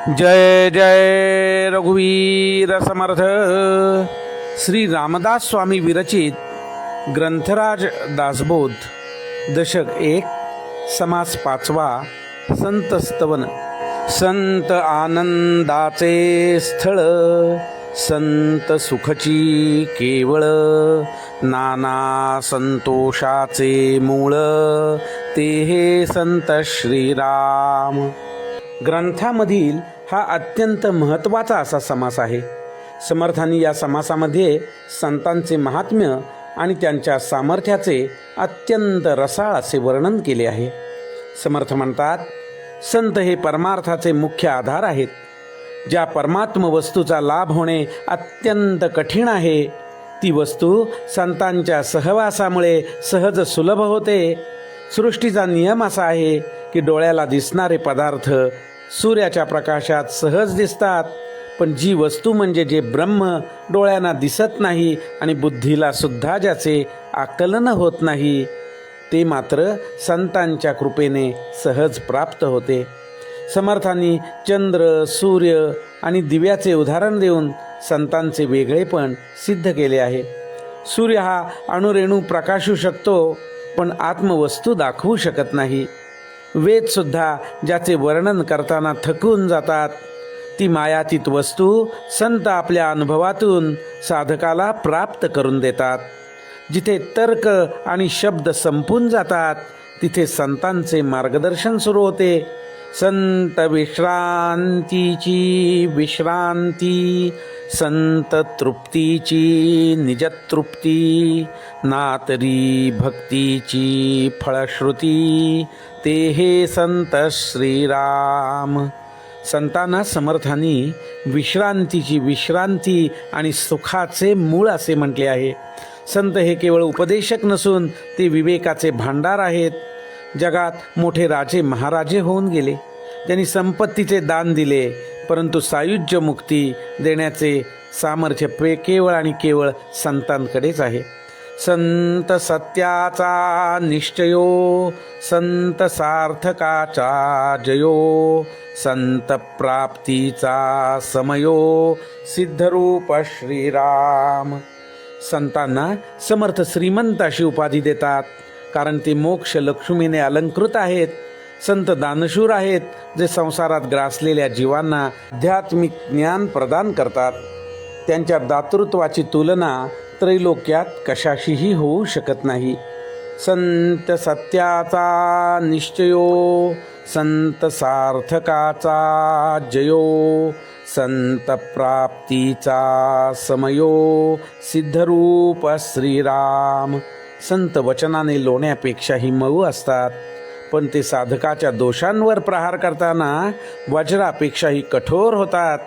जय जय रघुवीर समर्थ. श्री रामदास स्वामी विरचित ग्रंथराज दासबोध दशक 1 समास 5वा. संत स्तवन. संत आनंदाचे स्थळ, संत सुखची केवळ, नाना संतोषाचे मूळ, ते हे संत श्रीराम. ग्रंथामधील हा अत्यंत महत्त्वाचा असा समास आहे. समर्थांनी या समासामध्ये संतांचे महात्म्य आणि त्यांच्या सामर्थ्याचे अत्यंत रसाळ असे वर्णन केले आहे. समर्थ म्हणतात, संत हे परमार्थाचे मुख्य आधार आहेत. ज्या परमात्म वस्तूचा लाभ होणे अत्यंत कठीण आहे, ती वस्तू संतांच्या सहवासामुळे सहज सुलभ होते. सृष्टीचा नियम असा आहे की डोळ्याला दिसणारे पदार्थ सूर्याच्या प्रकाशात सहज दिसतात, पण जी वस्तू म्हणजे जे ब्रह्म डोळ्यांना दिसत नाही आणि बुद्धीला सुद्धा ज्याचे आकलन होत नाही, ते मात्र संतांच्या कृपेने सहज प्राप्त होते. समर्थांनी चंद्र, सूर्य आणि दिव्याचे उदाहरण देऊन संतांचे वेगळेपण सिद्ध केले आहे. सूर्य हा अणुरेणू प्रकाशू शकतो, पण आत्मवस्तू दाखवू शकत नाही. वेद सुद्धा ज्याचे वर्णन करताना थकून जातात, ती मायातीत वस्तू संत आपल्या अनुभवातून साधकाला प्राप्त करून देतात. जिथे तर्क आणि शब्द संपून जातात, तिथे संतांचे मार्गदर्शन सुरू होते. संत विश्रांतीची विश्रांती, संत तृप्तीची निजतृप्ती, नातरी भक्तीची फळश्रुती, ते हे संत श्रीराम. संतांना समर्थांनी विश्रांतीची विश्रांती आणि सुखाचे मूळ असे म्हटले आहे. संत हे केवळ उपदेशक नसून ते विवेकाचे भांडार आहेत. जगात मोठे राजे महाराजे होऊन गेले, त्यांनी संपत्तीचे दान दिले, परंतु सायुज्य मुक्ती देण्याचे सामर्थ्य केवळ आणि केवळ संतांकडेच आहे. संत सत्याचा निश्चयो, संत सार्थकाचा जयो, संत प्राप्तीचा समयो, सिद्धरूप श्रीराम. संतांना समर्थ श्रीमंत अशी उपाधी देतात, कारण ते मोक्ष लक्ष्मीने अलंकृत आहेत. संत दानशूर आहेत, जे संसारात ग्रासलेल्या जीवांना आध्यात्मिक ज्ञान प्रदान करतात. त्यांच्या दातृत्वाची तुलना त्रैलोक्यात कशाशीही होऊ शकत नाही. संत सत्याचा निश्चयो, संत सार्थकाचा जयो, संत प्राप्तीचा समयो, सिद्धरूप श्रीराम. संत वचनाने लोण्यापेक्षाही मऊ असतात, पण ते साधकाच्या दोषांवर प्रहार करताना वज्रापेक्षाही कठोर होतात.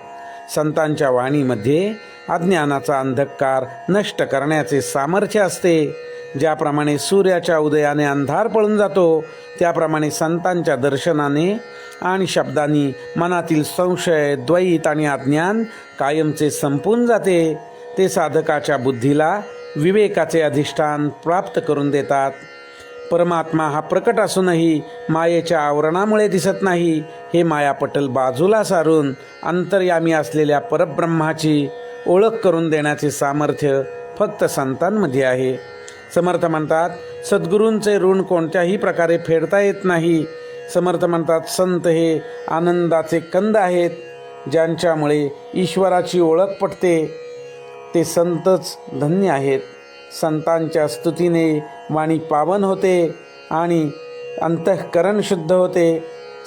संतांच्या वाणीमध्ये अज्ञानाचा अंधकार नष्ट करण्याचे सामर्थ्य असते. ज्याप्रमाणे सूर्याच्या उदयाने अंधार पळून जातो, त्याप्रमाणे संतांच्या दर्शनाने आणि शब्दांनी मनातील संशय, द्वैत आणि अज्ञान कायमचे संपून जाते. ते साधकाच्या बुद्धीला विवेकाचे अधिष्ठान प्राप्त करून देतात. परमात्मा हा प्रकट असूनही मायेच्या आवरणामुळे दिसत नाही. हे मायापटल बाजूला सारून अंतर्यामी असलेल्या परब्रह्माची ओळख करून देण्याचे सामर्थ्य फक्त संतांमध्ये आहे. समर्थ म्हणतात, सद्गुरूंचे ऋण कोणत्याही प्रकारे फेडता येत नाही. समर्थ म्हणतात, संत हे आनंदाचे कंद आहेत. ज्यांच्यामुळे ईश्वराची ओळख पटते, ते संतच धन्य आहेत. संतांच्या स्तुतीने वाणी पावन होते आणि अंतःकरण शुद्ध होते.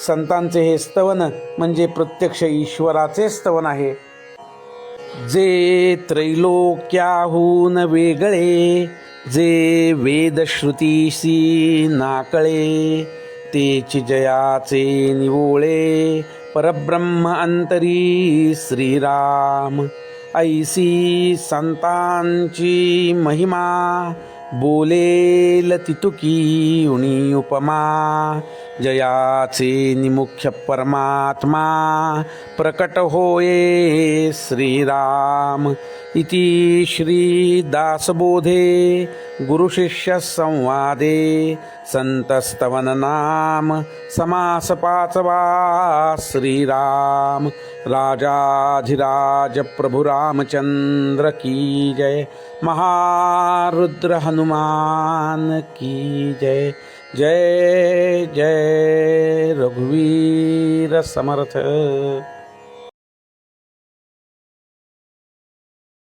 संतांचे हे स्तवन म्हणजे प्रत्यक्ष ईश्वराचे स्तवन आहे. जे त्रैलोक्याहून वेगळे, जे वेदश्रुतीशी नाकळे, तेची जयाचे निवोळे, परब्रह्म अंतरी श्रीराम. ऐसी संतांची महिमा, बोलेल तितुकी उणी उपमा जयाचे निमुख्य परमात्मा प्रकट होये श्रीराम इति श्री दासबोधे गुरुशिष्य संवादे संतस्तवन नाम समास पाचवा श्रीराम राजाधिराज प्रभु रामचंद्र की जय महारुद्र हनुमान की जय जय जय रघुवीर समर्थ।